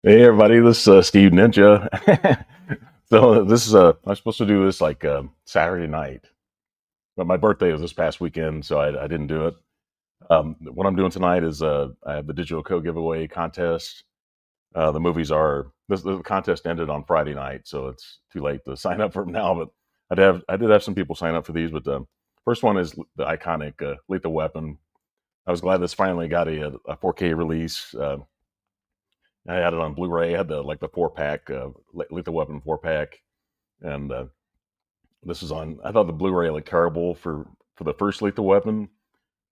Hey everybody, this is Steve Ninja. So this is I'm supposed to do this like Saturday night, but my birthday was this past weekend, so I didn't do it. What I'm doing tonight is I have the digital code giveaway contest. The movies are the contest ended on Friday night, so it's too late to sign up for them now. But I did have some people sign up for these. But first one is the iconic Lethal Weapon. I was glad this finally got a 4K release. I had it on Blu-ray. I had the 4 pack, Lethal Weapon 4 pack, and this is on. I thought the Blu-ray looked terrible for the first Lethal Weapon.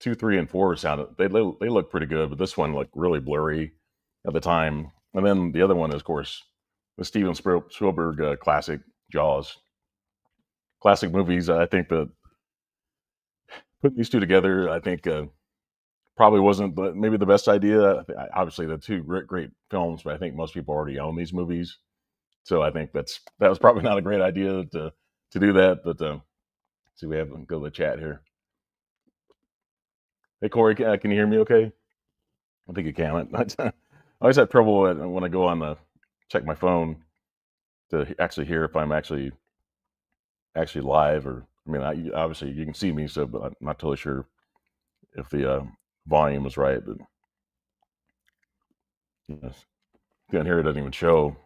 2, 3, and 4 sounded they look pretty good, but this one looked really blurry at the time. And then the other one is, of course, the Steven Spielberg classic Jaws. Classic movies. I think that putting these two together, I think probably wasn't maybe the best idea. Obviously, the two great films, but I think most people already own these movies. So I think that was probably not a great idea to do that. But see, we have go to the chat here. Hey Corey, can you hear me? Okay, I think you can. I always have trouble when I go on check my phone to actually hear if I'm actually live or. I mean, obviously you can see me, so but I'm not totally sure if the volume is right. But yes, can't hear it doesn't even show.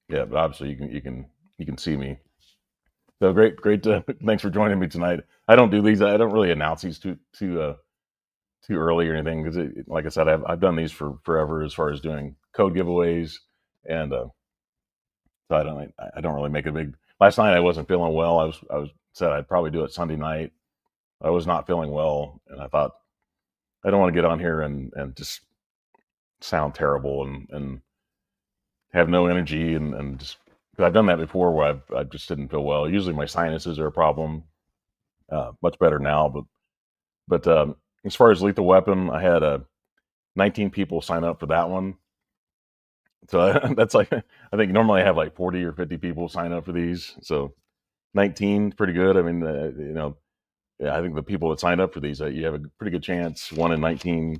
Yeah, but obviously you can see me. So great. Thanks for joining me tonight. I don't do these. I don't really announce these too early or anything because, like I said, I've done these for forever as far as doing code giveaways, and so I don't really make a big. Last night I wasn't feeling well. I was said I'd probably do it Sunday night. I was not feeling well, and I thought I don't want to get on here and just sound terrible and have no energy and just because I've done that before where I just didn't feel well. Usually my sinuses are a problem. Much better now, but as far as Lethal Weapon, I had 19 people sign up for that one. So that's like I think normally I have like 40 or 50 people sign up for these. So 19 pretty good. I mean, yeah, I think the people that signed up for these, you have a pretty good chance, 1 in 19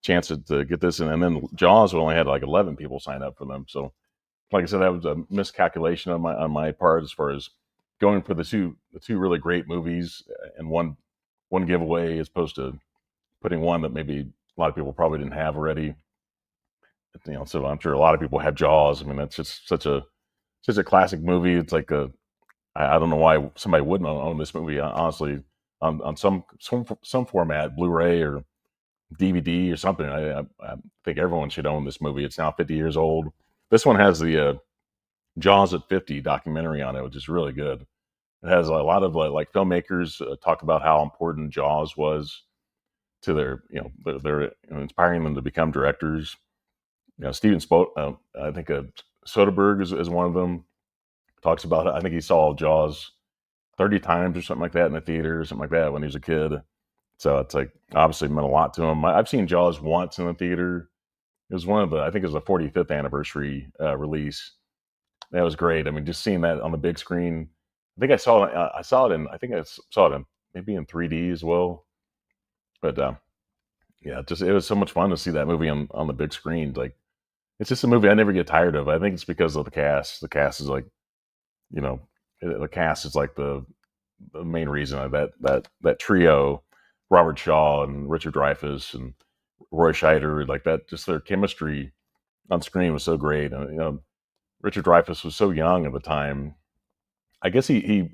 chance to get this. And then Jaws only had like 11 people sign up for them. So like I said, that was a miscalculation on my part as far as going for the two really great movies and one giveaway as opposed to putting one that maybe a lot of people probably didn't have already. So I'm sure a lot of people have Jaws. I mean, that's just such a classic movie. It's like I don't know why somebody wouldn't own this movie. Honestly, on some format, Blu-ray or DVD or something. I think everyone should own this movie. It's now 50 years old. This one has the Jaws at 50 documentary on it, which is really good. It has a lot of like filmmakers talk about how important Jaws was to their inspiring them to become directors. Steven I think Soderbergh is one of them. Talks about I think he saw Jaws 30 times or something like that in the theater or something like that when he was a kid. So it's like obviously meant a lot to him. I've seen Jaws once in the theater. It was one of the I think it was the 45th anniversary release. That was great. I mean, just seeing that on the big screen. I think I saw it in I think I saw it in maybe in 3D as well. But yeah, just it was so much fun to see that movie on the big screen. Like it's just a movie I never get tired of. I think it's because of the cast. The cast is like, you know, the cast is like the main reason of that trio, Robert Shaw and Richard Dreyfuss and Roy Scheider, like that. Just their chemistry on screen was so great. Richard Dreyfuss was so young at the time. I guess I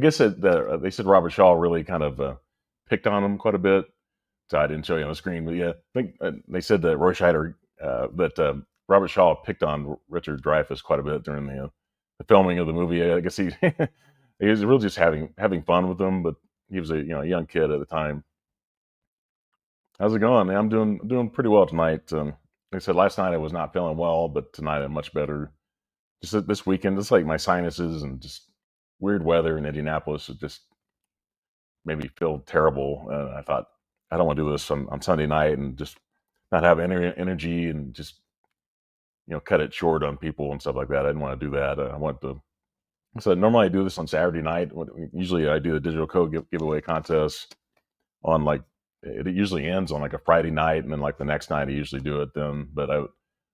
guess they said Robert Shaw really kind of picked on him quite a bit. So I didn't show you on the screen, but yeah, I think they said that Roy Scheider that Robert Shaw picked on Richard Dreyfuss quite a bit during the filming of the movie. I guess he he was really just having fun with them, but he was a young kid at the time. How's it going? I'm doing pretty well tonight. Like I said, last night I was not feeling well, but tonight I'm much better. Just this weekend, just like my sinuses and just weird weather in Indianapolis, it just made me feel terrible. And I thought I don't want to do this on Sunday night and just not have energy and just cut it short on people and stuff like that. I didn't want to do that. I want to. So normally I do this on Saturday night. Usually I do the digital code giveaway contest on like it usually ends on like a Friday night, and then like the next night I usually do it then. But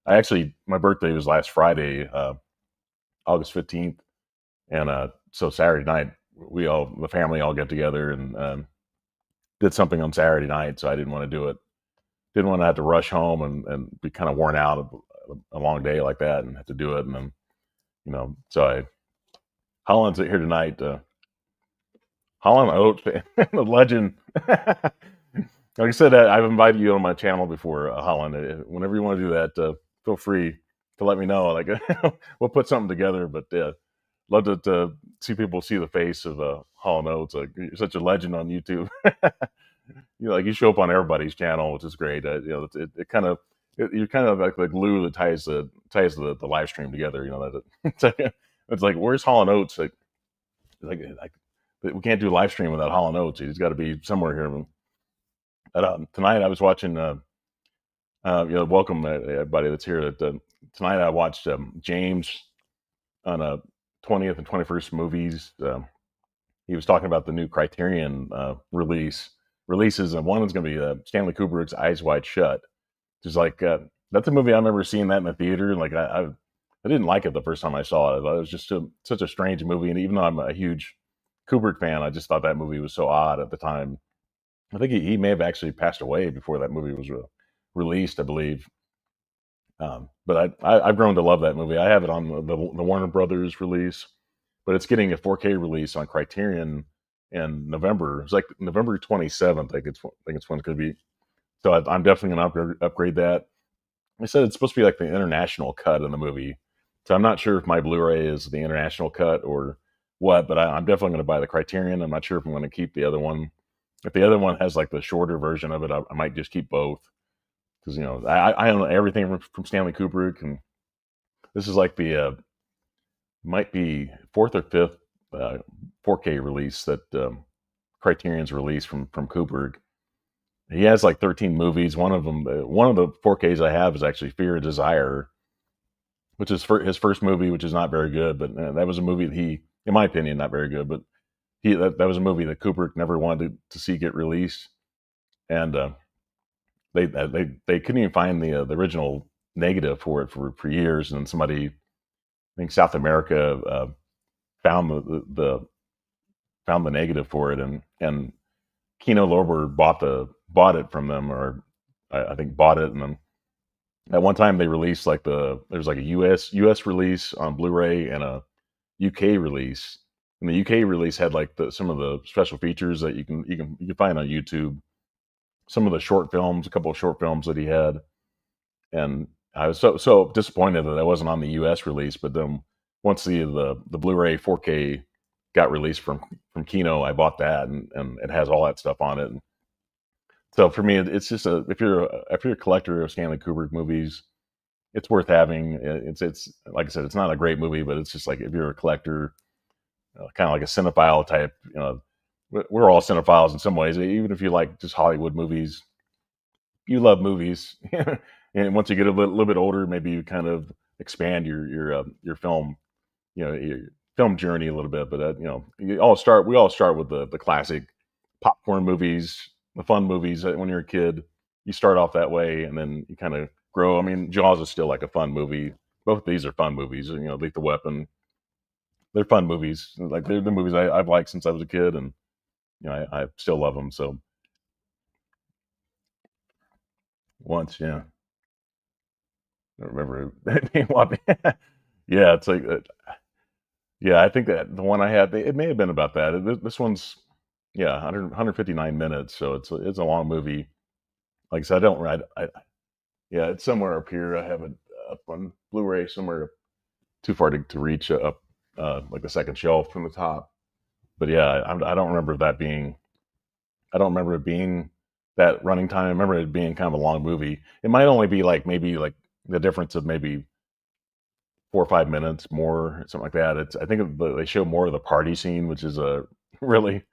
I actually my birthday was last Friday, August 15th, and so Saturday night the family all get together and did something on Saturday night. So I didn't want to do it. Didn't want to have to rush home and be kind of worn out of a long day like that and have to do it. And then so Holland's here tonight. Holland Oates, the legend. Like I said, I've invited you on my channel before, Holland. Whenever you want to do that, feel free to let me know. Like we'll put something together. But love to see people see the face of Holland Oates. Like you're such a legend on YouTube. Like you show up on everybody's channel, which is great. It kind of you're kind of like the glue that ties the live stream together. That it's like where's Holland Oates? Like we can't do a live stream without Holland Oates. He's got to be somewhere here. But, tonight I was watching. Welcome everybody that's here. Tonight I watched James on 20th and 21st movies. He was talking about the new Criterion releases, and one is going to be Stanley Kubrick's Eyes Wide Shut. Just like that's a movie I remember seeing that in the theater. Like I didn't like it the first time I saw it. I thought it was just such a strange movie, and even though I'm a huge Kubrick fan, I just thought that movie was so odd at the time. I think he may have actually passed away before that movie was released, I believe. But I've grown to love that movie. I have it on the Warner Brothers release, but it's getting a 4K release on Criterion in November. It's like November 27th. I think it's when it's going to be. So I'm definitely going to upgrade that. I said it's supposed to be like the international cut in the movie. So I'm not sure if my Blu-ray is the international cut or what, but I'm definitely going to buy the Criterion. I'm not sure if I'm going to keep the other one. If the other one has like the shorter version of it, I might just keep both because I own everything from Stanley Kubrick, and this is like the might be fourth or fifth 4K release that Criterion's released from Kubrick. He has like 13 movies. One of them, one of the 4Ks I have is actually Fear and Desire, which is his first movie, which is not very good. But that was a movie that in my opinion, not very good. But that was a movie that Kubrick never wanted to see get released, and they couldn't even find the original negative for it for years. And then somebody, I think South America, found the found the negative for it, and Kino Lorber bought it from them, or I think bought it, and then at one time they released there's like a US release on Blu-ray and a UK release, and the UK release had like some of the special features that you can find on YouTube. Some of the short films, a couple of short films that he had, and I was so disappointed that I wasn't on the US release. But then once the Blu-ray 4K got released from Kino, I bought that, and it has all that stuff on it. And so for me, it's just if you're a collector of Stanley Kubrick movies, it's worth having. It's like I said, it's not a great movie, but it's just like if you're a collector, kind of like a cinephile type. We're all cinephiles in some ways. Even if you like just Hollywood movies, you love movies. And once you get a little bit older, maybe you kind of expand your film, your film journey a little bit. But we all start with the classic popcorn movies, the fun movies. When you're a kid, you start off that way, and then you kind of grow. I mean, Jaws is still like a fun movie. Both of these are fun movies. Lethal Weapon, they're fun movies. Like they're the movies I've liked since I was a kid, and I still love them. So once, yeah, I remember being yeah, it's like yeah, I think that the one I had, it may have been about that. This one's, yeah, 159 minutes, so it's a long movie. Like I said, I don't yeah, it's somewhere up here. I have it up on Blu-ray somewhere too far to reach up, like the second shelf from the top. But yeah, I don't remember I don't remember it being that running time. I remember it being kind of a long movie. It might only be like maybe like the difference of maybe 4 or 5 minutes more, something like that. I think they show more of the party scene, which is a really,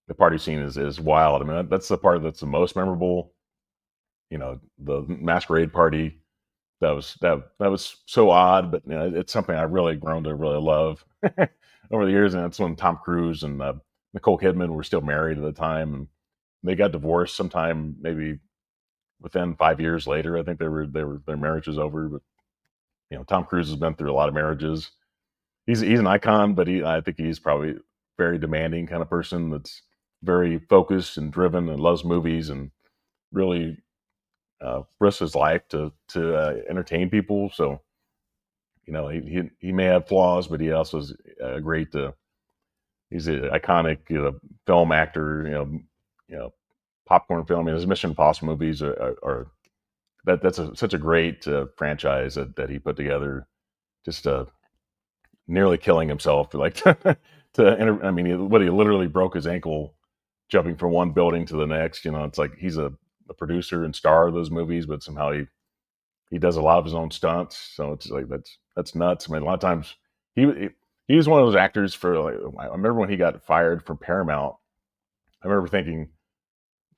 the party scene is wild. I mean, that's the part that's the most memorable. The masquerade party. That was so odd, but it's something I've really grown to really love over the years. And that's when Tom Cruise and Nicole Kidman were still married at the time, and they got divorced sometime maybe within 5 years later. I think their marriage was over. But Tom Cruise has been through a lot of marriages. He's an icon, but I think he's probably very demanding kind of person that's very focused and driven and loves movies and really risks his life to entertain people. So he may have flaws, but he also is a great. He's an iconic film actor. Popcorn film. His Mission Impossible movies are that's such a great franchise that he put together. Just nearly killing himself, like I mean, he literally broke his ankle jumping from one building to the next. It's like he's a producer and star of those movies, but somehow he does a lot of his own stunts. So it's like that's nuts. I mean, a lot of times he he was one of those actors for like. I remember when he got fired from Paramount. I remember thinking,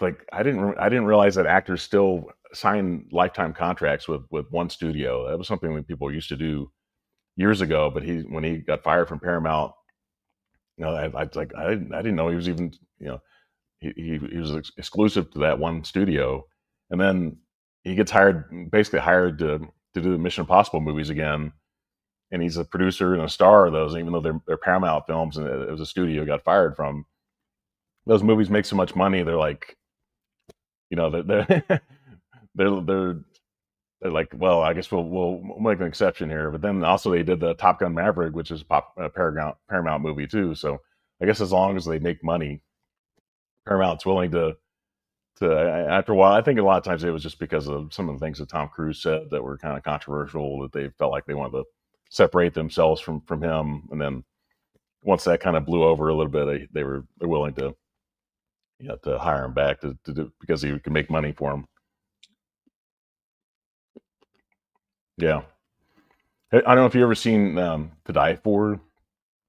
like, I didn't realize that actors still sign lifetime contracts with one studio. That was something that people used to do years ago. But when he got fired from Paramount, I didn't know he was even he was exclusive to that one studio, and then he gets basically hired to do the Mission Impossible movies again, and he's a producer and a star of those, even though they're Paramount films and it was a studio he got fired from. Those movies make so much money. They're like, they're they're they're like, well, I guess we'll make an exception here. But then also they did the Top Gun Maverick, which is Paramount movie too. So I guess as long as they make money, Paramount's willing to after a while. I think a lot of times it was just because of some of the things that Tom Cruise said that were kind of controversial, that they felt like they wanted to separate themselves from him. And then once that kind of blew over a little bit, they're willing to to hire him back to do, because he could make money for him. Yeah. I don't know if you ever seen To Die For.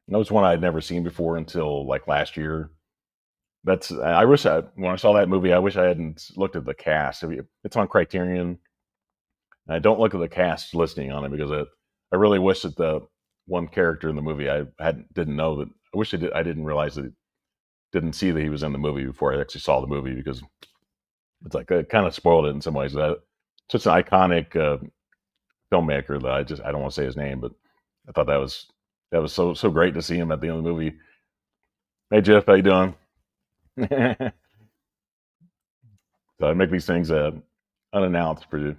That was one I'd never seen before until like last year. I wish when I saw that movie, I wish I hadn't looked at the cast. It's on Criterion. I don't look at the cast listing on it because I really wish that the one character in the movie didn't know that. I wish I didn't realize that, didn't see that he was in the movie before I actually saw the movie, because it's like it kind of spoiled it in some ways. That such an iconic filmmaker that I don't want to say his name, but I thought that was so great to see him at the end of the movie. Hey Jeff, how you doing? So I make these things unannounced for you.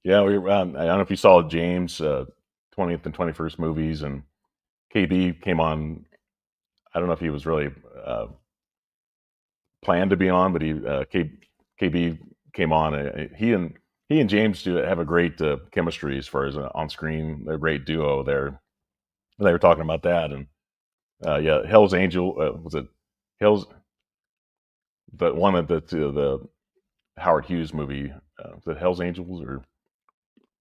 Yeah, I don't know if you saw James 20th and 21st movies, and KB came on. I don't know if he was really planned to be on, but KB came on. He and James have a great chemistry as far as on screen. They're a great duo there. They were talking about that, and yeah, Hell's Angel was it Hell's the one of the Howard Hughes movie, the Hell's Angels, or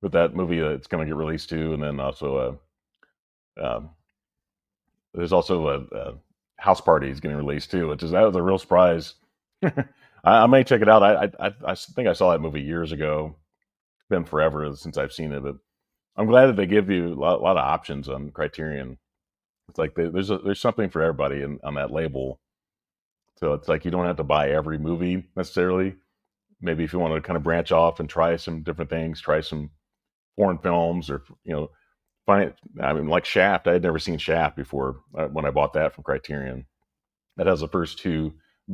with that movie it's going to get released too, and then also um, there's also a House Party is getting released too, that was a real surprise. I may check it out. I think I saw that movie years ago. It's been forever since I've seen it, but I'm glad that they give you a lot of options on Criterion. It's like there's something for everybody on that label. So it's like you don't have to buy every movie necessarily. Maybe if you want to kind of branch off and try some different things, try some foreign films, or find it. I mean, like Shaft. I had never seen Shaft before when I bought that from Criterion. That has the first two,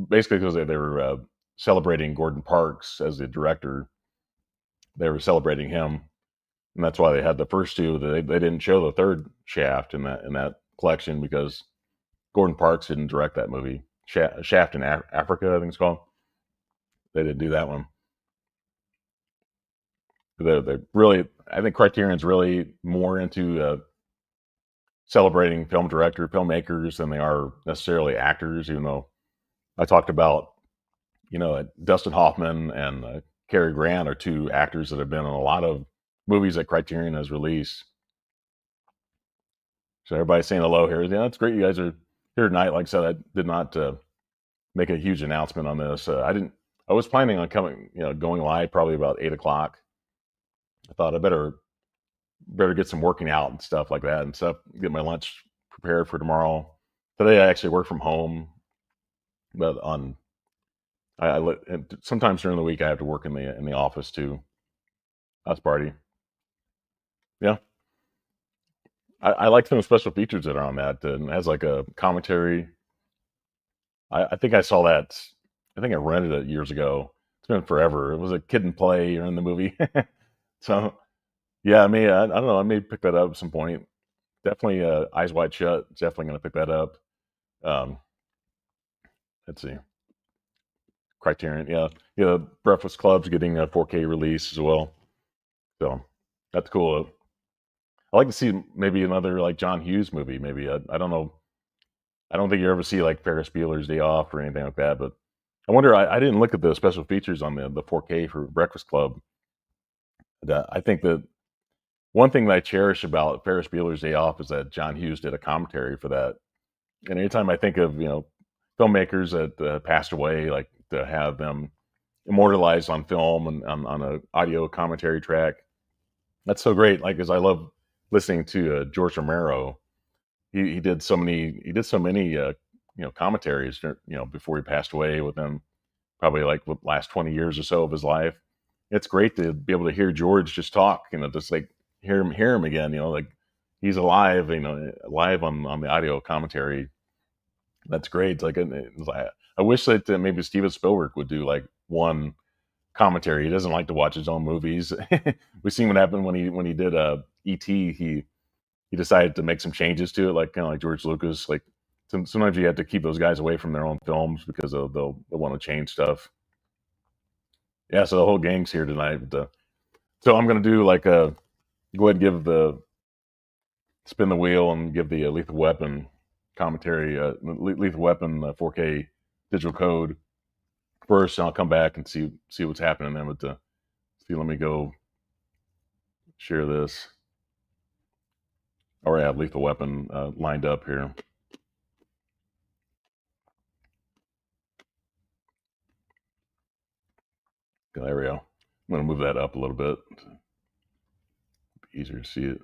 basically because they were celebrating Gordon Parks as the director. They were celebrating him, and that's why they had the first two. They didn't show the third Shaft in that collection because Gordon Parks didn't direct that movie. Shaft in Africa, I think it's called. They didn't do that one. They're really, I think Criterion's really more into celebrating filmmakers than they are necessarily actors. Even though I talked about, Dustin Hoffman and Cary Grant are two actors that have been in a lot of movies that Criterion has released. So everybody's saying hello here. Yeah, that's great. You guys are here tonight. Like I said, I did not make a huge announcement on this. I didn't. I was planning on going live probably about 8 o'clock. I thought I better get some working out and stuff like that and stuff. Get my lunch prepared for tomorrow. Today I actually work from home, but on and sometimes during the week I have to work in the office too. House party. Yeah, I like some special features that are on that, and it has like a commentary. I think I saw that. I think I rented it years ago. It's been forever. It was a Kid and Play in the movie. So yeah, I don't know. I may pick that up at some point. Definitely, Eyes Wide Shut. Definitely going to pick that up. Um, let's see, Criterion. Yeah, yeah. Breakfast Club's getting a 4K release as well. So that's cool. I like to see maybe another like John Hughes movie. Maybe I don't know. I don't think you ever see like Ferris Bueller's Day Off or anything like that. But I wonder. I didn't look at the special features on the 4K for Breakfast Club. That I think that one thing that I cherish about Ferris Bueller's Day Off is that John Hughes did a commentary for that. And anytime I think of filmmakers that passed away, like to have them immortalized on film and on a audio commentary track, that's so great. Like, because I love listening to George Romero. He did so many commentaries before he passed away, within probably like the last 20 years or so of his life. It's great to be able to hear George just talk, just like hear him again, like he's alive, live on the audio commentary. That's great. Like, I wish that maybe Steven Spielberg would do like one commentary. He doesn't like to watch his own movies. We've seen what happened when he did E.T. He decided to make some changes to it, like kind of like George Lucas. Like sometimes you have to keep those guys away from their own films because they'll want to change stuff. Yeah, so the whole gang's here tonight. So I'm gonna do like a go ahead and give the spin the wheel and give the Lethal Weapon commentary, Lethal Weapon 4K digital code first, and I'll come back and see what's happening then with the. See, let me go share this. Already have Lethal Weapon lined up here. There we go. I'm going to move that up a little bit. Easier to see it.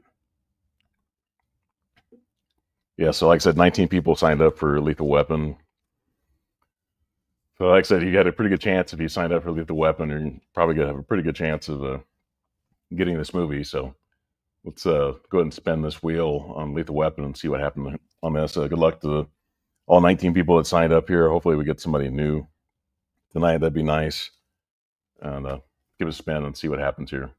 Yeah, so like I said, 19 people signed up for Lethal Weapon. So like I said, you got a pretty good chance if you signed up for Lethal Weapon, you're probably going to have a pretty good chance of getting this movie. So let's go ahead and spin this wheel on Lethal Weapon and see what happened on this. Good luck to all 19 people that signed up here. Hopefully we get somebody new tonight. That'd be nice. And give it a spin and see what happens here.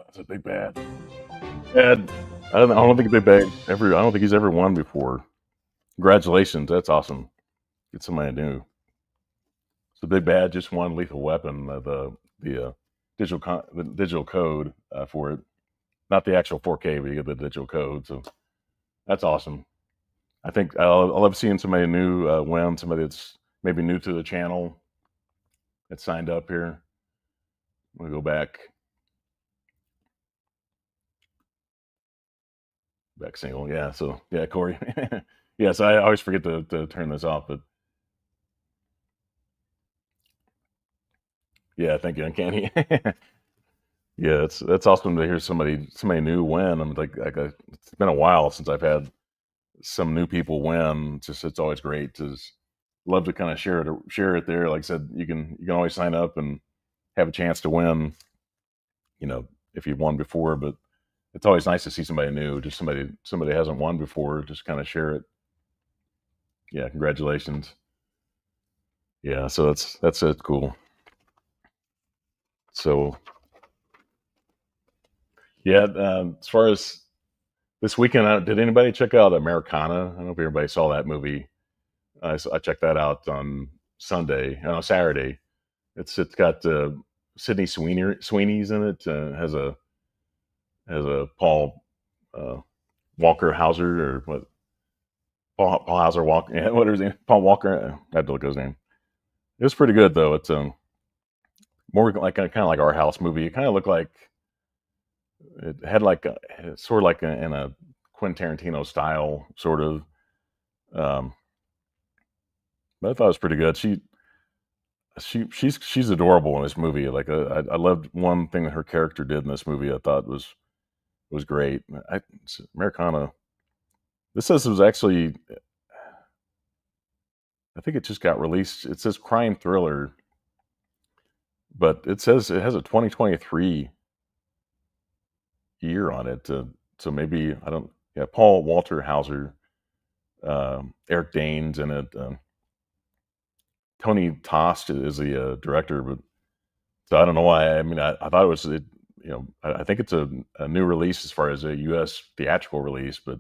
It's a big bad. Ed, I don't think Big Bad ever. I don't think he's ever won before. Congratulations, that's awesome. Get somebody new. So Big Bad just won Lethal Weapon, the the digital code for it. Not the actual 4K, but you get the digital code. So that's awesome. I think I love seeing somebody new win. Somebody that's maybe new to the channel that signed up here. We'll go back single. Yeah. So yeah, Corey. Yeah. So I always forget to turn this off, but yeah, thank you, Uncanny. Yeah, that's awesome to hear somebody new win. I'm it's been a while since I've had some new people win. It's always great to love to kind of share it there. Like I said, you can always sign up and have a chance to win. If you've won before, but it's always nice to see somebody new, just somebody hasn't won before, just kind of share it. Yeah, congratulations. Yeah, so that's it. Cool. So yeah, as far as this weekend, did anybody check out Americana? I don't know if everybody saw that movie. I checked that out on Saturday. It's got Sydney Sweeney's in it. Has a Paul Walker Hauser or what? Paul Hauser Walker. Yeah, what is his name? Paul Walker. I had to look at his name. It was pretty good though. It's more like kind of like our house movie. It kind of looked like it had like sort of like in a Quentin Tarantino style sort of. Um, but I thought it was pretty good. she's adorable in this movie. Like I loved one thing that her character did in this movie. I thought was great. Americana. This says it was actually. I think it just got released. It says crime thriller, but it says it has a 2023 year on it. So maybe I don't. Yeah, Paul Walter Hauser, Eric Danes in it. Tony Tost is the director, but so I don't know why. I mean, I thought it was, I think it's a new release as far as a U.S. theatrical release, but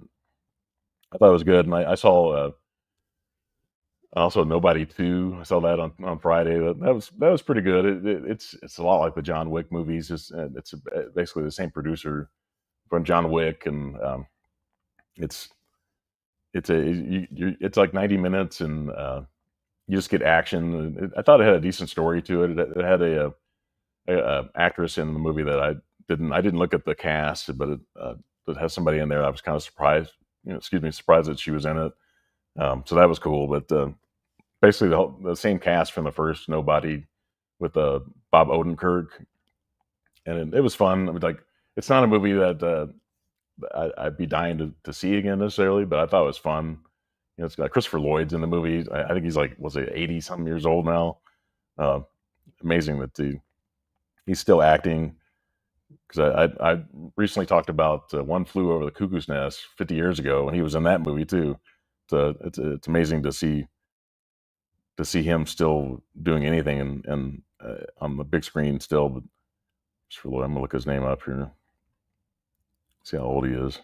I thought it was good. And I saw also Nobody 2. I saw that on Friday. That was pretty good. It's a lot like the John Wick movies. It's basically the same producer from John Wick, and it's it's like 90 minutes, and you just get action. I thought it had a decent story to it. It had a actress in the movie that I didn't look at the cast, but it has somebody in there. I was kind of surprised, surprised that she was in it. So that was cool. But basically the same cast from the first Nobody with Bob Odenkirk, and it was fun. I mean, like, it's not a movie that I'd be dying to see again necessarily, but I thought it was fun. It's got Christopher Lloyd's in the movie. I think he's like, was it 80 something years old now? Uh, Amazing that he's still acting. Because I recently talked about One Flew Over the Cuckoo's Nest 50 years ago, and he was in that movie too. So it's amazing to see him still doing anything and on the big screen still. But I'm gonna look his name up here. See how old he is.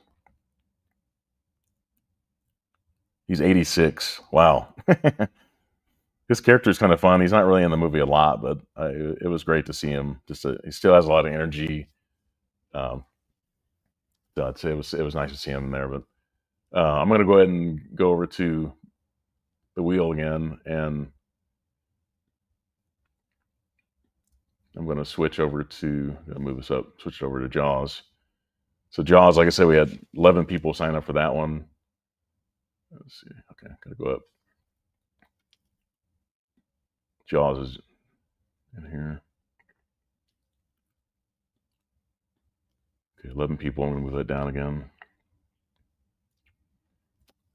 He's 86. Wow. His character is kind of fun. He's not really in the movie a lot, but it was great to see him. He still has a lot of energy. Um, so it was nice to see him in there. But I'm going to go ahead and go over to the wheel again, and I'm going to switch over to move this up. Switch it over to Jaws. So Jaws, like I said, we had 11 people sign up for that one. Let's see. Okay, gotta go up. Jaws is in here. Okay, 11 people. I'm gonna move that down again.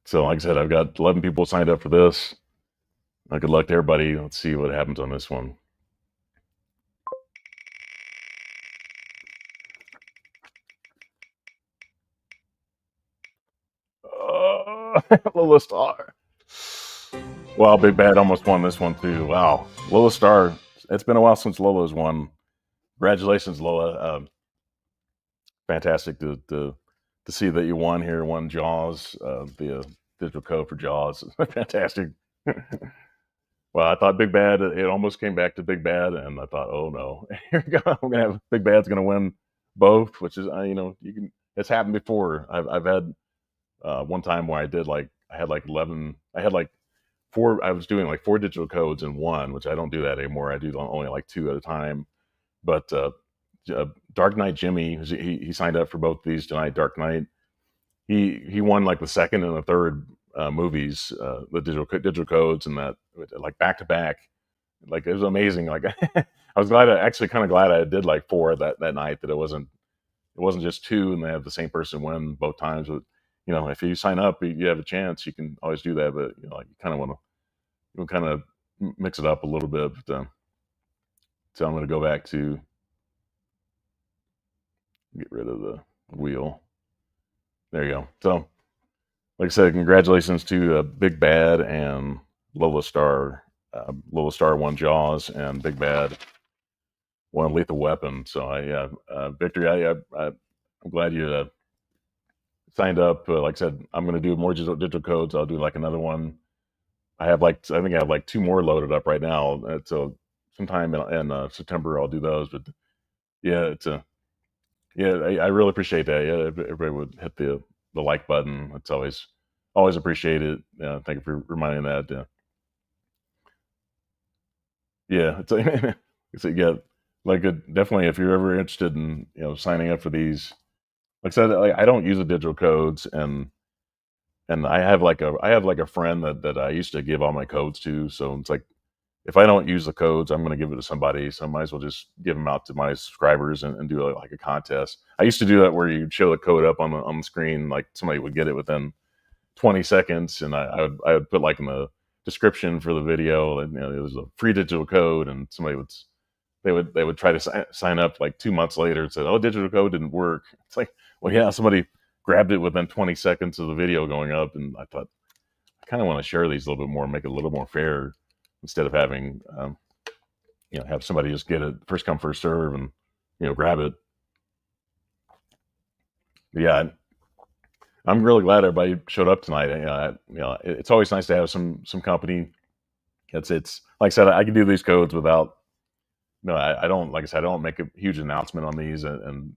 So, like I said, I've got 11 people signed up for this. Good luck to everybody. Let's see what happens on this one. Lola Star. Wow, Big Bad almost won this one too. Wow, Lola Star. It's been a while since Lola's won. Congratulations, Lola. Fantastic to see that you won here. Won Jaws, the digital code for Jaws. Fantastic. Well, I thought Big Bad. It almost came back to Big Bad, and I thought, oh no, here we go. I'm gonna have Big Bad's gonna win both, which is you can. It's happened before. I've had one time where I had like 11. I had like four. I was doing like four digital codes in one, which I don't do that anymore. I do only like two at a time. But Dark Knight Jimmy, he signed up for both these tonight. Dark Knight, he won like the second and the third movies, the digital codes, and that like back to back. Like, it was amazing. Like, I was actually kind of glad I did like four that night, that it wasn't just two and they have the same person win both times. But if you sign up, you have a chance. You can always do that, but like, you kind of want to kind of mix it up a little bit. But so I'm going to go back to get rid of the wheel. There you go. So, like I said, congratulations to Big Bad and Lola Star. Lola Star won Jaws, and Big Bad won Lethal Weapon. So, Victory, I'm glad you signed up. Like I said, I'm going to do more digital codes. I'll do like another one. I think I have like two more loaded up right now. So sometime in September, I'll do those. But yeah, I really appreciate that. Yeah, if everybody would hit the like button. It's always appreciated. Thank you for reminding that. Yeah, yeah, like, definitely, if you're ever interested in signing up for these. Like I said, I don't use the digital codes, and I have like a friend that I used to give all my codes to. So it's like, if I don't use the codes, I'm going to give it to somebody. So I might as well just give them out to my subscribers and do like a contest. I used to do that where you show the code up on the screen, like somebody would get it within 20 seconds, and I would put like in the description for the video, and it was a free digital code, and somebody would they would try to sign up like 2 months later and said, "Oh, digital code didn't work." It's like, well, yeah, somebody grabbed it within 20 seconds of the video going up, and I thought I kind of want to share these a little bit more, make it a little more fair, instead of having have somebody just get it first come first serve and grab it. But yeah, I'm really glad everybody showed up tonight. It's always nice to have some company. It's like I said, I can do these codes without. No, I don't. Like I said, I don't make a huge announcement on these and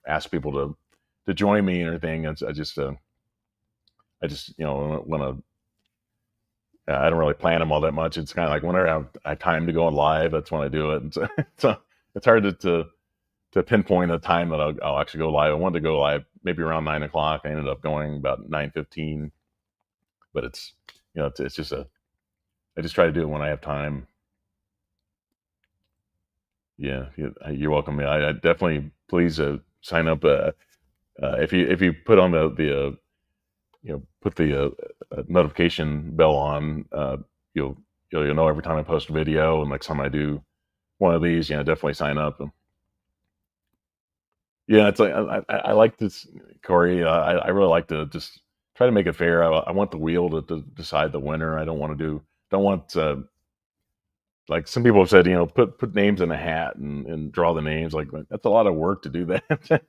ask people to join me or anything. I just want to. I don't really plan them all that much. It's kind of like whenever I have time to go on live, that's when I do it. And so it's hard to pinpoint a time that I'll actually go live. I wanted to go live maybe around 9 o'clock. I ended up going about 9:15, but it's just I just try to do it when I have time. Yeah, you're welcome. Yeah, I definitely please sign up. If you put on the put the notification bell on, you'll you'll know every time I post a video, and next time I do one of these, definitely sign up. Yeah, it's like I like this, Corey. I really like to just try to make it fair. I want the wheel to decide the winner. I don't want like some people have said, put names in a hat and draw the names. Like that's a lot of work to do that.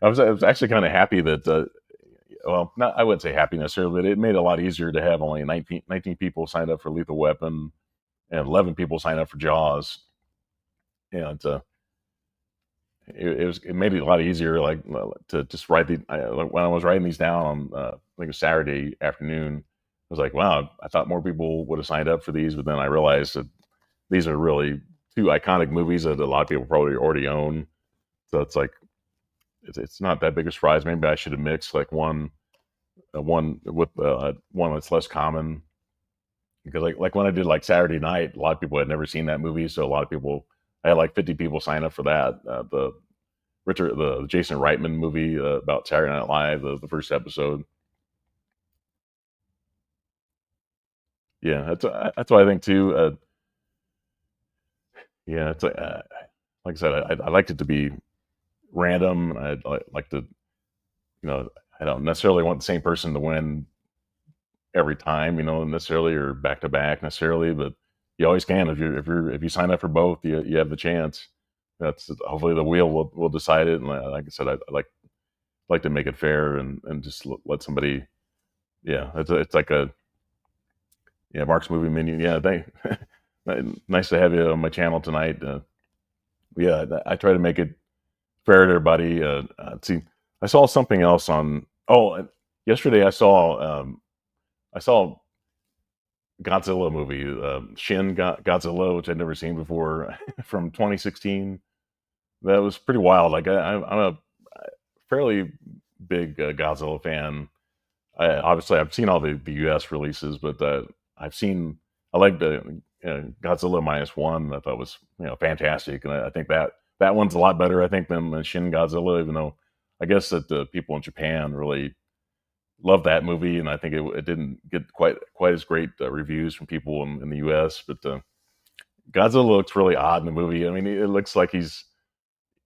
I was actually kind of happy that well, not I wouldn't say happy necessarily, but it made it a lot easier to have only 19 people signed up for Lethal Weapon and 11 people signed up for Jaws. And it made it a lot easier, like to just write like, when I was writing these down on I think it was Saturday afternoon. I was like, wow, I thought more people would have signed up for these, but then I realized that these are really two iconic movies that a lot of people probably already own. So it's like it's not that big a surprise. Maybe I should have mixed like one with one that's less common, because like when I did like Saturday Night, a lot of people had never seen that movie, so a lot of people I had like 50 people sign up for that. The Jason Reitman movie about Saturday Night Live, the first episode. Yeah, that's what I think too. Yeah, it's like I said, I liked it to be random. I like to, I don't necessarily want the same person to win every time, necessarily, or back to back necessarily, but you always can if you sign up for both, you have the chance. That's hopefully the wheel will decide it. And like I said, I like to make it fair and just let somebody. Yeah, it's like a yeah Mark's Movie Menu. Yeah, nice to have you on my channel tonight. Yeah, I try to make it fair to everybody. Let's see, I saw something else on. Oh, yesterday I saw Godzilla movie, Shin Godzilla, which I'd never seen before, from 2016. That was pretty wild. Like I'm a fairly big Godzilla fan. Obviously, I've seen all the U.S. releases, but I like the Godzilla minus one. I thought was fantastic, and I think that one's a lot better, I think, than Shin Godzilla. Even though I guess that the people in Japan really loved that movie, and I think it didn't get quite as great reviews from people in the U.S. But Godzilla looks really odd in the movie. I mean, it looks like he's.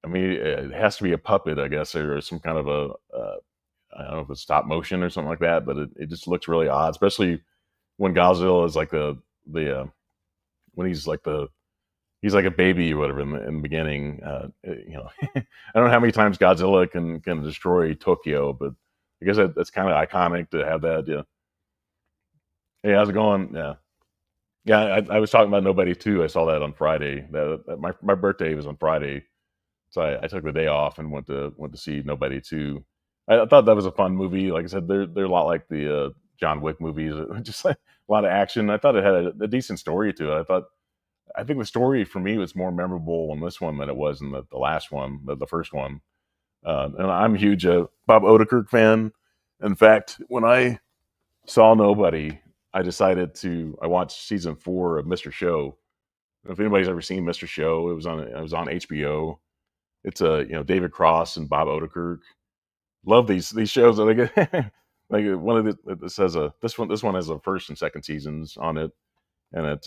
I mean, it has to be a puppet, I guess, or some kind of I don't know if it's stop motion or something like that, but it just looks really odd, especially when Godzilla is like the when he's like a baby or whatever in the beginning. I don't know how many times Godzilla can destroy Tokyo, but I guess that's kind of iconic to have that. Yeah. Hey, how's it going? Yeah. Yeah, I was talking about Nobody too. I saw that on Friday. My birthday was on Friday, so I took the day off and went to see Nobody too. I thought that was a fun movie. Like I said, they're a lot like the John Wick movies, just like a lot of action. I thought it had a decent story to it. I think the story for me was more memorable in this one than it was in the last one, the first one. And I'm a huge Bob Odenkirk fan. In fact, when I saw Nobody, I decided I watched season 4 of Mr. Show. If anybody's ever seen Mr. Show, it was on HBO. It's David Cross and Bob Odenkirk. Love these shows. Like like one of this has this one has a first and second seasons on it, and it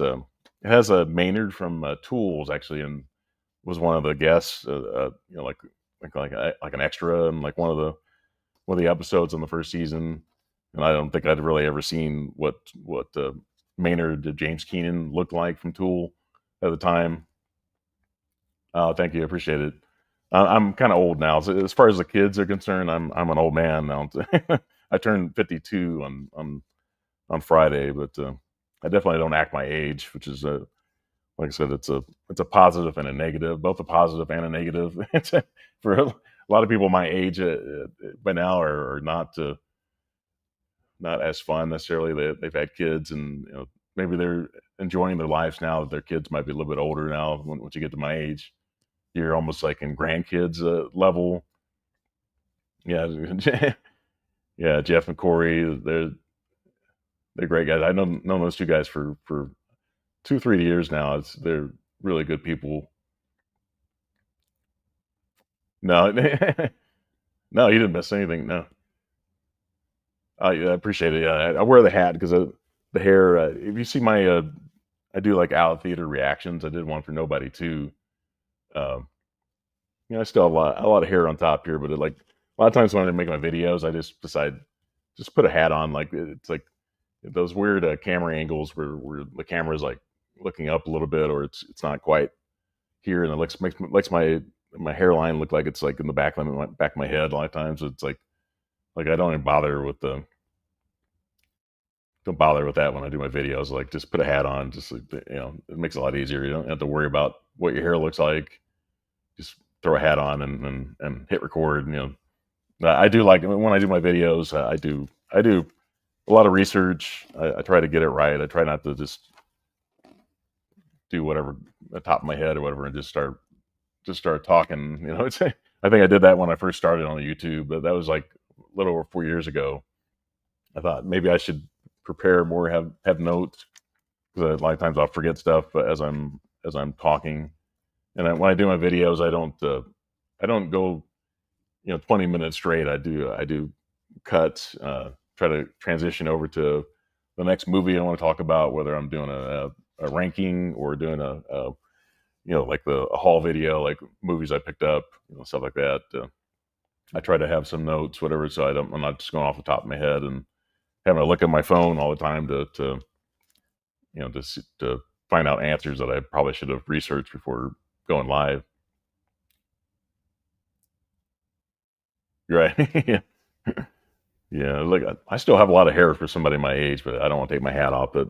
has a Maynard from Tools actually, and was one of the guests. Like an extra and like one of the episodes on the first season. And I don't think I'd really ever seen what Maynard James Keenan looked like from Tool at the time. Thank you, I appreciate it. I'm kind of old now. So as far as the kids are concerned, I'm an old man now. I turned 52 on Friday, but I definitely don't act my age, which is like I said, it's a positive and a negative, both a positive and a negative. For a lot of people my age by now are not as fun necessarily. They've had kids, and maybe they're enjoying their lives now that their kids might be a little bit older now. Once you get to my age, you're almost like in grandkids level. Yeah, yeah. Jeff and Corey, they're great guys. I've known those two guys for 2 3 years now. They're really good people. No, no, you didn't miss anything. No, I appreciate it. Yeah, I wear the hat because the hair. If you see I do like out of theater reactions. I did one for Nobody too. Um, I still have a lot of hair on top here, but a lot of times when I make my videos, I just decide just put a hat on. Like it's like those weird camera angles where the camera is like looking up a little bit, or it's not quite here, and it makes my hairline look like it's like in the back of my head a lot of times. So it's like I don't even bother with the don't bother with that when I do my videos. Like just put a hat on, just like, it makes it a lot easier. You don't have to worry about what your hair looks like. Just throw a hat on and hit record. I do like when I do my videos. I do a lot of research. I try to get it right. I try not to just do whatever the top of my head or whatever and just start talking. It's I think I did that when I first started on YouTube, but that was like a little over 4 years ago. I thought maybe I should prepare more, have notes, because a lot of times I'll forget stuff as I'm talking. And when I do my videos, I don't go 20 minutes straight. I do cuts, try to transition over to the next movie I want to talk about, whether I'm doing a ranking or doing like a haul video, like movies I picked up, stuff like that. I try to have some notes, whatever, so I'm not just going off the top of my head and having to look at my phone all the time to find out answers that I probably should have researched before going live. Right? Yeah. Yeah. Look, I still have a lot of hair for somebody my age, but I don't want to take my hat off. But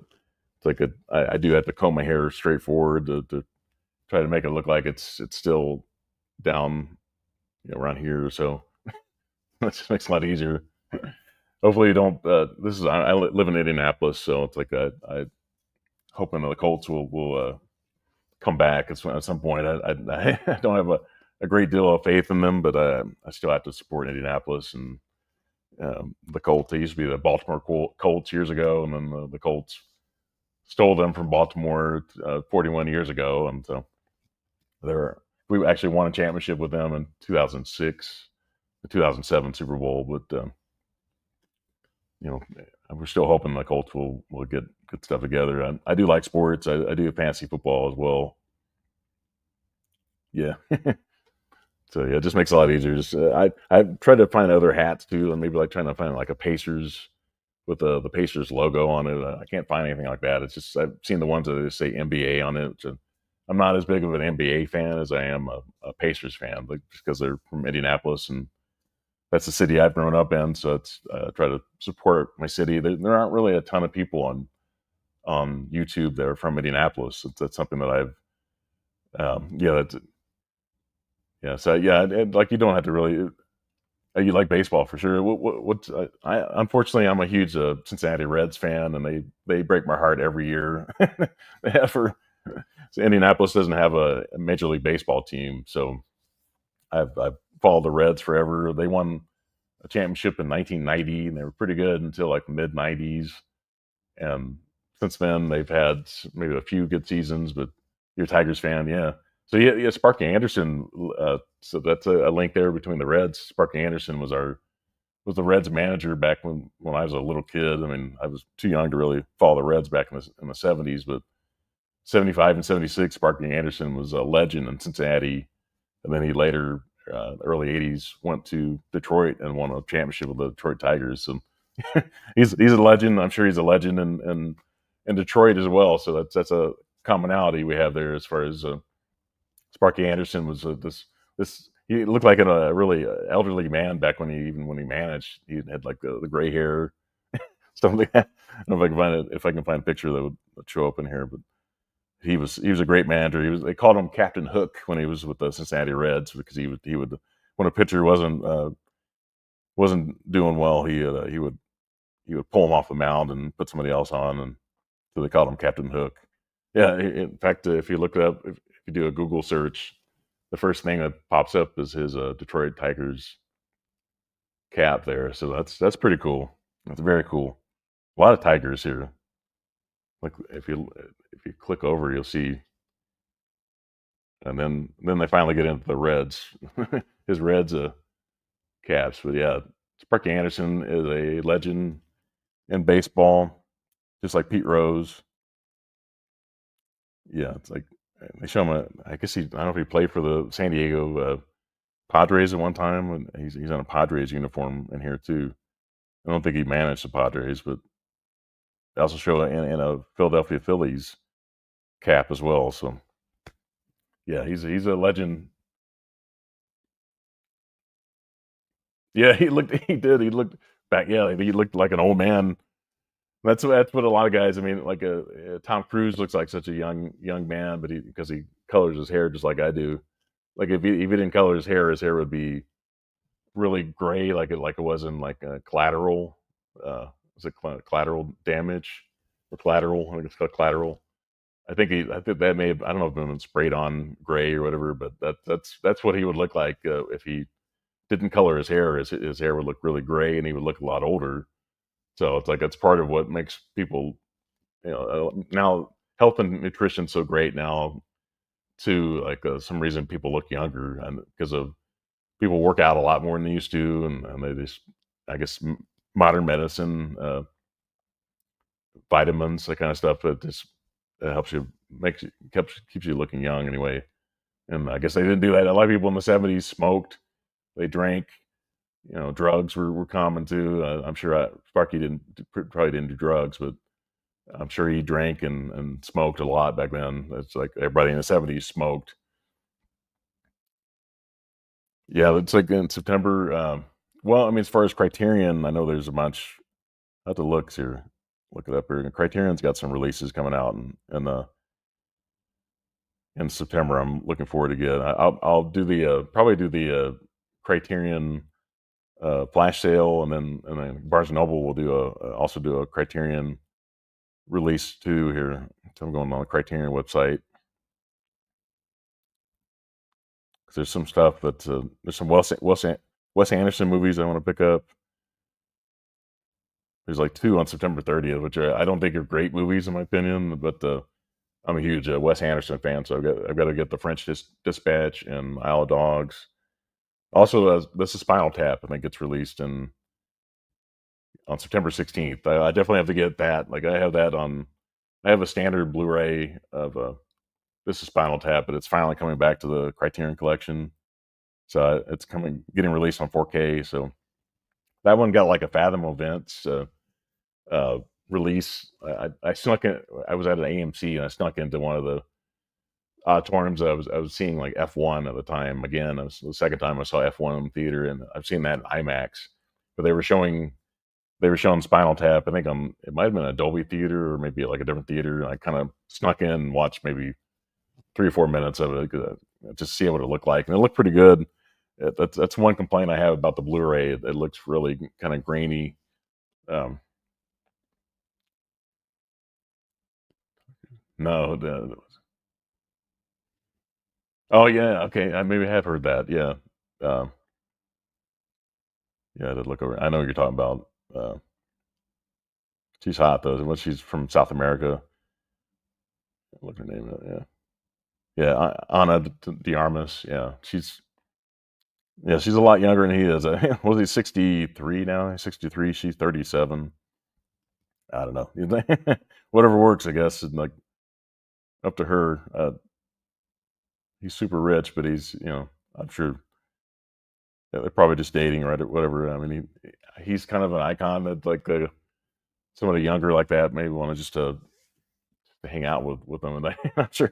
it's like I do have to comb my hair straight forward to try to make it look like it's still down, around here. So that just makes it a lot easier. Hopefully you don't. This is I live in Indianapolis, so it's like I hoping the Colts will come back at some point. I don't have a great deal of faith in them, but I still have to support Indianapolis and the Colts. They used to be the Baltimore Colts years ago, and then the Colts stole them from Baltimore 41 years ago, and so we actually won a championship with them in 2006, the 2007 Super Bowl. But we're still hoping the Colts will get good stuff together. I do like sports. I do fantasy football as well. Yeah. So yeah, it just makes it a lot easier. Just I tried to find other hats too, and maybe like trying to find like a Pacers with the Pacers logo on it. I can't find anything like that. It's just I've seen the ones that just say NBA on it. Which I'm not as big of an NBA fan as I am a Pacers fan, like just because they're from Indianapolis and that's the city I've grown up in. So it's try to support my city. There aren't really a ton of people on YouTube that are from Indianapolis. That's something that I've yeah, that's yeah. So yeah, like you don't have to really. You like baseball for sure. What's unfortunately I'm a huge Cincinnati Reds fan, and they break my heart every year. They have so Indianapolis doesn't have a Major League Baseball team, so I've followed the Reds forever. They won a championship in 1990, and they were pretty good until like the mid 90s. And since then, they've had maybe a few good seasons. But you're a Tigers fan, yeah. So yeah, Sparky Anderson. So that's a link there between the Reds. Sparky Anderson was the Reds manager back when I was a little kid. I mean, I was too young to really follow the Reds back in the 70s, but 75 and 76, Sparky Anderson was a legend in Cincinnati, and then he later, early 80s, went to Detroit and won a championship with the Detroit Tigers. So he's a legend. I'm sure he's a legend in Detroit as well. So that's a commonality we have there as far as Sparky Anderson was this. He looked like a really elderly man back when he managed. He had like the gray hair, stuff like that. I don't know if I can find it. If I can find a picture that would show up in here, but he was a great manager. They called him Captain Hook when he was with the Cincinnati Reds because he would when a pitcher wasn't doing well, he would pull him off the mound and put somebody else on, and so they called him Captain Hook. Yeah, in fact, if you look it up, if you do a Google search, the first thing that pops up is his Detroit Tigers cap there. So that's pretty cool. That's very cool. A lot of Tigers here. Like if you click over, you'll see, and then they finally get into the Reds, his Reds caps. But yeah, Sparky Anderson is a legend in baseball, just like Pete Rose. Yeah, it's like they show him. I guess I don't know if he played for the San Diego Padres at one time. And he's on a Padres uniform in here too. I don't think he managed the Padres, but they also show in a Philadelphia Phillies cap as well. So yeah, he's a legend. Yeah, he did. He looked back. Yeah, he looked like an old man. That's what a lot of guys. I mean, like Tom Cruise looks like such a young man, but because he colors his hair just like I do. Like if he didn't color his hair would be really gray, like it was in like Collateral. Was it Collateral Damage or Collateral? I think it's called Collateral. I think that may have, I don't know if it been sprayed on gray or whatever, but that's what he would look like if he didn't color his hair. His hair would look really gray, and he would look a lot older. So it's like that's part of what makes people, now health and nutrition so great now. To like some reason people look younger, and because of people work out a lot more than they used to, and they just, I guess, modern medicine, vitamins, that kind of stuff. That just helps you, keeps you looking young anyway. And I guess they didn't do that. A lot of people in the '70s smoked, they drank. Drugs were common too. I'm sure Sparky probably didn't do drugs, but I'm sure he drank and smoked a lot back then. It's like everybody in the '70s smoked. Yeah, it's like in September. Well, I mean, as far as Criterion, I know there's a bunch. I have to look it up here. Criterion's got some releases coming out in September. I'm looking forward to get. I'll do the probably do the Criterion flash sale, and then Barnes and Noble will also do a Criterion release too here. So I'm going on the Criterion website because there's some stuff that there's some Wes Anderson movies I want to pick up. There's like two on September 30th, which I don't think are great movies in my opinion, but I'm a huge Wes Anderson fan, so I've got to get the French Dispatch and Isle of Dogs. Also, this is Spinal Tap. I think it's released on September 16th. I definitely have to get that. Like I have that on. I have a standard Blu-ray of this is Spinal Tap, but it's finally coming back to the Criterion Collection. So it's getting released on 4K. So that one got like a Fathom Events uh, release. I snuck in. I was at an AMC and I snuck into one of the auditoriums. I was seeing like F1 at the time. Again, it was the second time I saw F1 in the theater, and I've seen that in IMAX. But they were showing Spinal Tap. I think it might have been a Dolby Theater or maybe like a different theater. And I kind of snuck in and watched maybe 3 or 4 minutes of it just to see what it looked like, and it looked pretty good. That's one complaint I have about the Blu-ray. It looks really kind of grainy. Um, no, oh yeah, okay. I maybe have heard that. Yeah, um, yeah. I did look over. I know what you're talking about. Uh, She's hot though. What she's from South America. What's her name? Yeah, Anna de Armas. Yeah, she's a lot younger than he is. Was he 63 now? He's 63. She's 37. I don't know. Whatever works, I guess. And like up to her. He's super rich, but I'm sure they're probably just dating, right? Or whatever. I mean, he's kind of an icon that like somebody younger like that maybe want to just to hang out with them. And I'm not sure.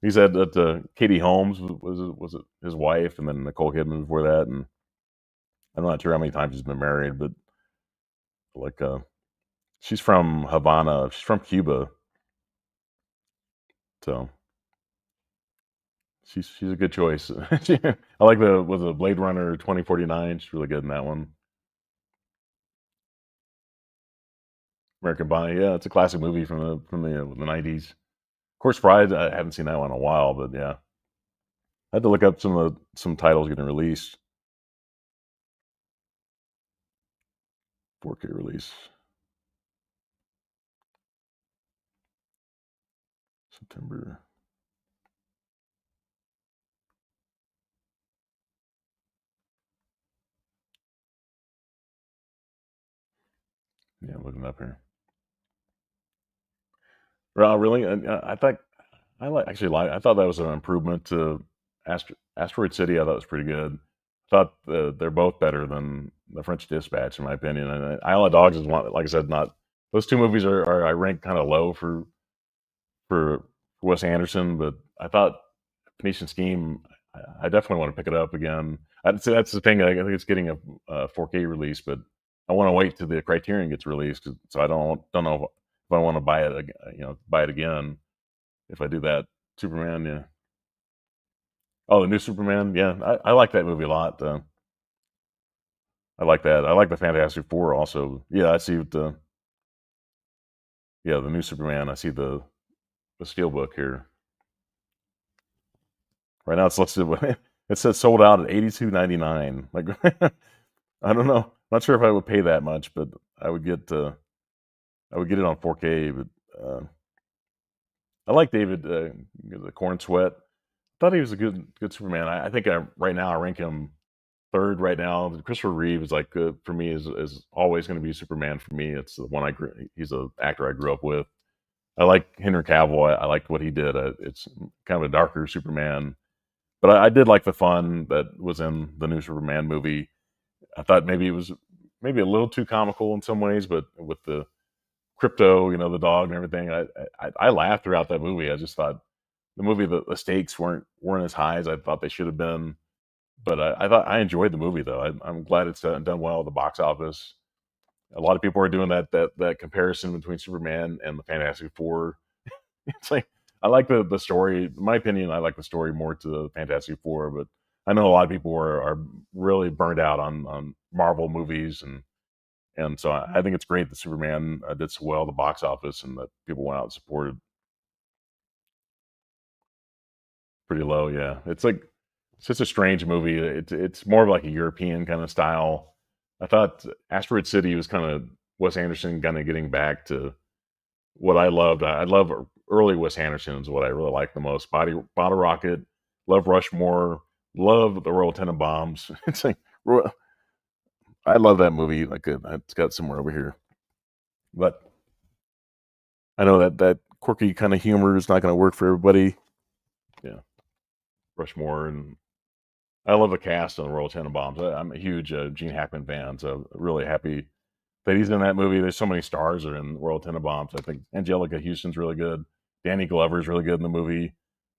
He said that Katie Holmes was it his wife, and then Nicole Kidman before that, and I'm not sure how many times she's been married, but like she's from Havana. She's from Cuba, so she's a good choice. I like the was a Blade Runner 2049. She's really good in that one. American Pie, yeah, it's a classic movie from the 90s. Of course, Pride. I haven't seen that one in a while, but yeah, I had to look up some titles getting released. 4K release September. Yeah, I'm looking up here. Well, really, I thought I thought that was an improvement to Asteroid City. I thought was pretty good. Thought they're both better than the French Dispatch in my opinion. And Isle of Dogs is one, like I said, not those two movies are I rank kind of low for Wes Anderson, but I thought Phoenician Scheme. I definitely want to pick it up again. I'd say that's the thing. I think it's getting a 4K release, but I want to wait till the Criterion gets released, so I don't know if I want to buy it. Buy it again if I do that. Superman, yeah. Oh, the new Superman, yeah. I like that movie a lot. I like that. I like the Fantastic Four also. Yeah, I see the new Superman. I see the Steelbook here. Right now it's listed. It says sold out at $82.99. Like I don't know. Not sure if I would pay that much, but I would get I would get it on 4K. But I like David the Corn Sweat. Thought he was a good Superman. I think right now I rank him third right now. Christopher Reeve is like for me is always going to be Superman for me. It's the one he's an actor I grew up with. I like Henry Cavill. I liked what he did. It's kind of a darker Superman, but I did like the fun that was in the new Superman movie. I thought maybe it was maybe a little too comical in some ways, but with the crypto, the dog and everything, I laughed throughout that movie. I just thought the stakes weren't as high as I thought they should have been. But I thought I enjoyed the movie though. I'm glad it's done well at the box office. A lot of people are doing that comparison between Superman and the Fantastic Four. It's like I like the story. In my opinion, I like the story more to the Fantastic Four, but I know a lot of people are really burned out on Marvel movies, and so I think it's great that Superman did so well at the box office and that people went out and supported. Pretty low, yeah. It's like it's just a strange movie. It's more of like a European kind of style. I thought Asteroid City was kind of Wes Anderson kind of getting back to what I loved. I love early Wes Anderson is what I really like the most. Bottle Rocket, love Rushmore, love the Royal Tenenbaums. It's like I love that movie. Like it's got somewhere over here, but I know that quirky kind of humor is not going to work for everybody. Yeah, Rushmore and I love the cast on the Royal Tenenbaums. I'm a huge Gene Hackman fan, so really happy that he's in that movie. There's so many stars that are in Royal Tenenbaums. I think Angelica Houston's really good. Danny Glover's really good in the movie.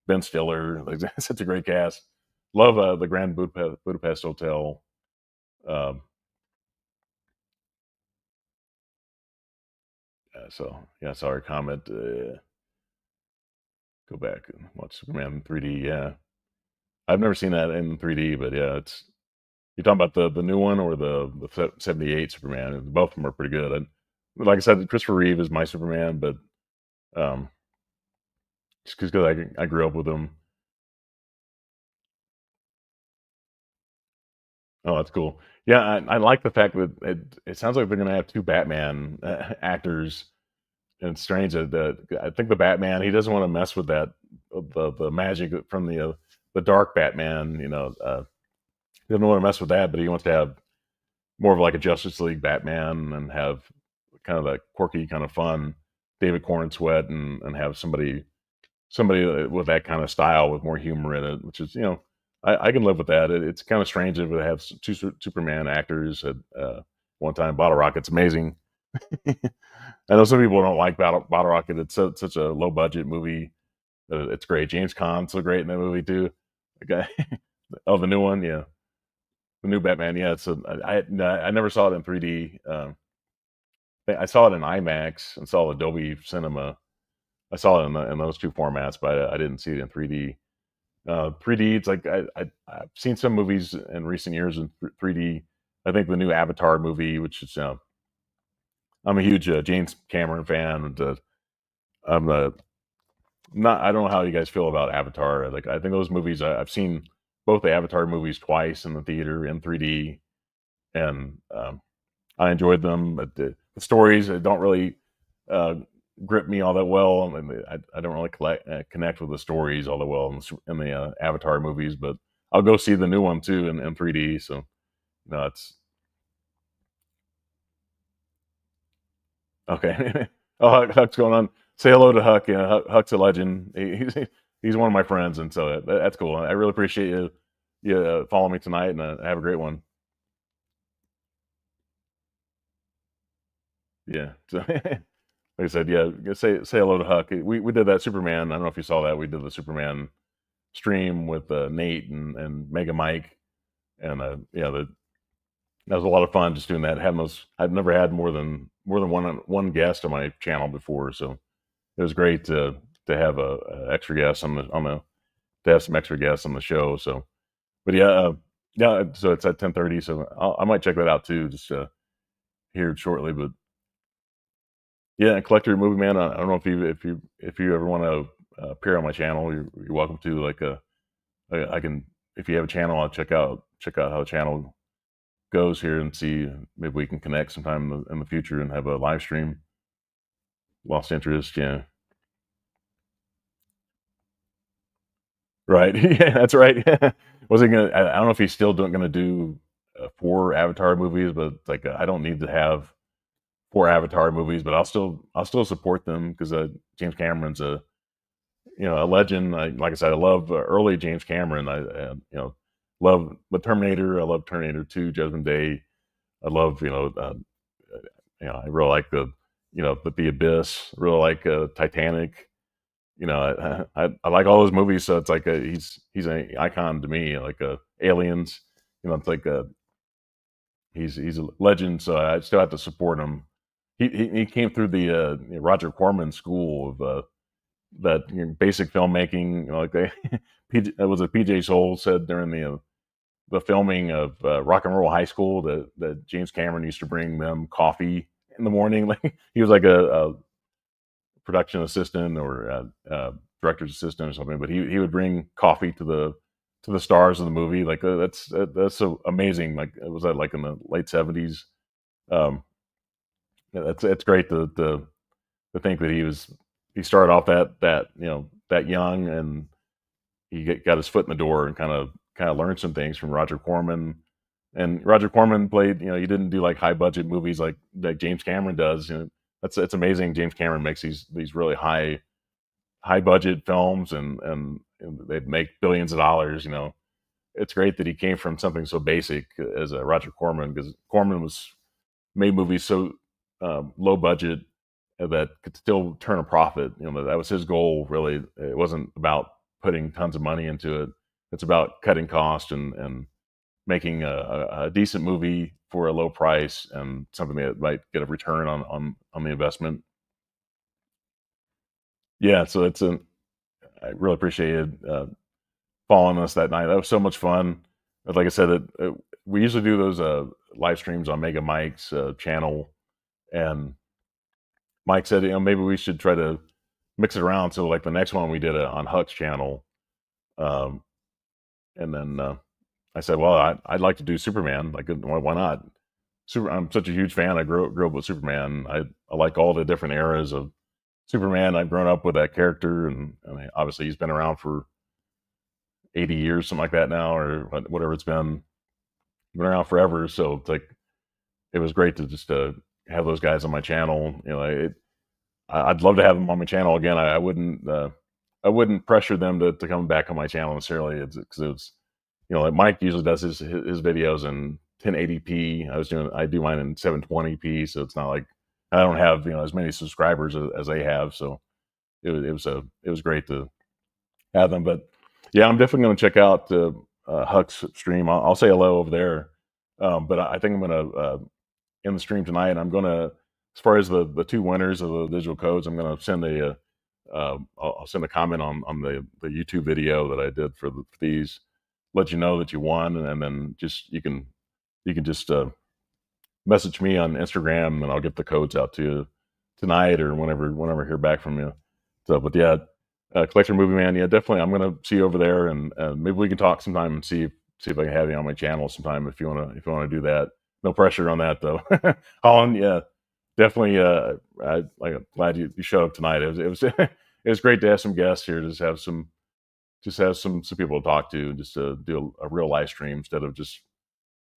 Ben Stiller, like such a great cast. Love the Grand Budapest Hotel. Um, so yeah, sorry, comment. Go back and watch Superman 3D. Yeah, I've never seen that in 3D, but yeah, it's you're talking about the new one or the '78 Superman. Both of them are pretty good. And like I said, Christopher Reeve is my Superman, but um, just because I grew up with him. Oh, that's cool. Yeah, I like the fact that it sounds like they're gonna have 2 Batman, actors, and it's strange that I think the Batman, he doesn't wanna mess with that, the magic from the dark Batman, he doesn't wanna mess with that, but he wants to have more of like a Justice League Batman and have kind of that quirky, kind of fun David Corn Sweat and have somebody with that kind of style with more humor in it, which is I can live with that. It's kind of strange if it have two Superman actors at one time. Bottle Rocket's amazing. I know some people don't like Bottle Rocket. It's such a low budget movie. It's great. James Caan's so great in that movie too. The guy, oh, the new one, yeah, the new Batman, yeah. I never saw it in 3D. I saw it in IMAX and saw Adobe Cinema. I saw it in those two formats, but I didn't see it in 3D. 3D, it's like I've seen some movies in recent years in 3D. I think the new Avatar movie, which is I'm a huge James Cameron fan. And, I'm not. I don't know how you guys feel about Avatar. Like I think those movies. I've seen both the Avatar movies twice in the theater in 3D, and I enjoyed them. But the stories don't really uh, grip me all that well. I mean, I don't really connect with the stories all that well in the Avatar movies. But I'll go see the new one too in 3D. So no, it's okay. Oh, Huck's going on. Say hello to Huck. Yeah, Huck's a legend. He's one of my friends, and so that's cool. I really appreciate you following me tonight, and have a great one. Yeah. So, like I said, yeah, say hello to Huck. We did that Superman. I don't know if you saw that. We did the Superman stream with Nate and Mega Mike, and yeah, that was a lot of fun just doing that. Having those, I've never had more than one guest on my channel before, so it was great to have a extra guest on the to have some extra guests on the show. So, but yeah, yeah. So it's at 10:30. So I might check that out too, just here shortly. But yeah, collector movie man. I don't know if you ever want to appear on my channel. You're welcome to. Like I can, if you have a channel, I'll check out how the channel goes here and see maybe we can connect sometime in the future and have a live stream. Lost interest, yeah. Right. Yeah, that's right. Was he gonna? I don't know if he's still gonna do 4 Avatar movies, but like I don't need to have 4 Avatar movies, but I'll still support them because James Cameron's a legend. Like I said, I love early James Cameron. Love the Terminator. I love Terminator 2, Judgment Day. I love I really like the Abyss. I really like Titanic. I like all those movies. So it's like he's an icon to me. Like Aliens. It's like he's a legend. So I still have to support him. He came through the Roger Corman school of that basic filmmaking. Like they, it was a PJ Soul said during the filming of Rock and Roll High School that James Cameron used to bring them coffee in the morning. Like he was like a production assistant or director's assistant or something, but he would bring coffee to the stars of the movie. Like that's so amazing. Like it was that like in the late '70s. Um, yeah, it's great to think that he started off that young and he got his foot in the door and kind of learned some things from Roger Corman. And Roger Corman played, he didn't do like high budget movies like James Cameron does. That's it's amazing. James Cameron makes these really high budget films and they make billions of dollars. It's great that he came from something so basic as a Roger Corman because Corman was made movies so low budget that could still turn a profit. That was his goal. Really, it wasn't about putting tons of money into it. It's about cutting cost and making a decent movie for a low price and something that might get a return on the investment. Yeah, so I really appreciated following us that night. That was so much fun. But like I said, we usually do those live streams on Mega Mike's channel, and Mike said, maybe we should try to mix it around. So like the next one we did it on Huck's channel, um, and then I said, well, I'd like to do Superman. Like, why not? I'm such a huge fan. I grew up with Superman. I like all the different eras of Superman. I've grown up with that character, and I mean, obviously he's been around for 80 years, something like that now, or whatever it's been. Been around forever. So it's like it was great to just have those guys on my channel. You know, I'd love to have them on my channel again. I wouldn't pressure them to come back on my channel necessarily. It's because it's, you know, like Mike usually does his videos in 1080p. I do mine in 720p, so it's not like I don't have, you know, as many subscribers as they have. So it was great to have them. But yeah, I'm definitely going to check out Huck's stream. I'll say hello over there. But I think I'm going to end the stream tonight. I'm going to, as far as the two winners of the digital codes, I'm going to send I'll send a comment on the YouTube video that I did for these, let you know that you won, and then just you can just message me on Instagram, and I'll get the codes out to you tonight or whenever I hear back from you. So, but yeah, Collector Movie Man, yeah, definitely, I'm gonna see you over there, and maybe we can talk sometime and see if I can have you on my channel sometime if you wanna do that. No pressure on that though. Holland, yeah, definitely. Glad you showed up tonight. It was it was great to have some guests here. Just have some people to talk to, and just to do a real live stream instead of just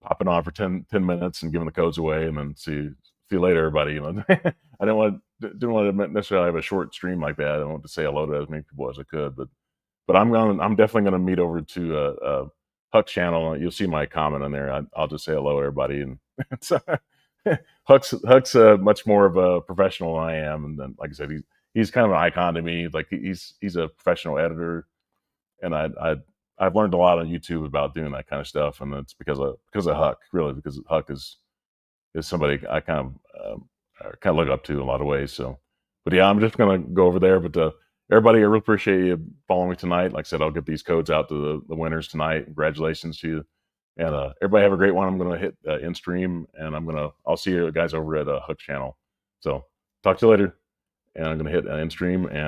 popping on for 10 minutes and giving the codes away and then see you later, everybody. You know, I didn't want to necessarily have a short stream like that. I want to say hello to as many people as I could, but I'm definitely going to meet over to Huck's channel. You'll see my comment on there. I'll just say hello to everybody. And so, Huck's much more of a professional than I am, and then like I said, he's kind of an icon to me. Like he's a professional editor, and I've learned a lot on YouTube about doing that kind of stuff, and it's because of Huck, really, because Huck is somebody I kind of look up to in a lot of ways. So, but yeah, I'm just gonna go over there. But everybody, I really appreciate you following me tonight. Like I said, I'll get these codes out to the winners tonight. Congratulations to you, and everybody have a great one. I'm gonna hit end stream, and I'll see you guys over at Huck's channel. So talk to you later, and I'm gonna hit end stream and.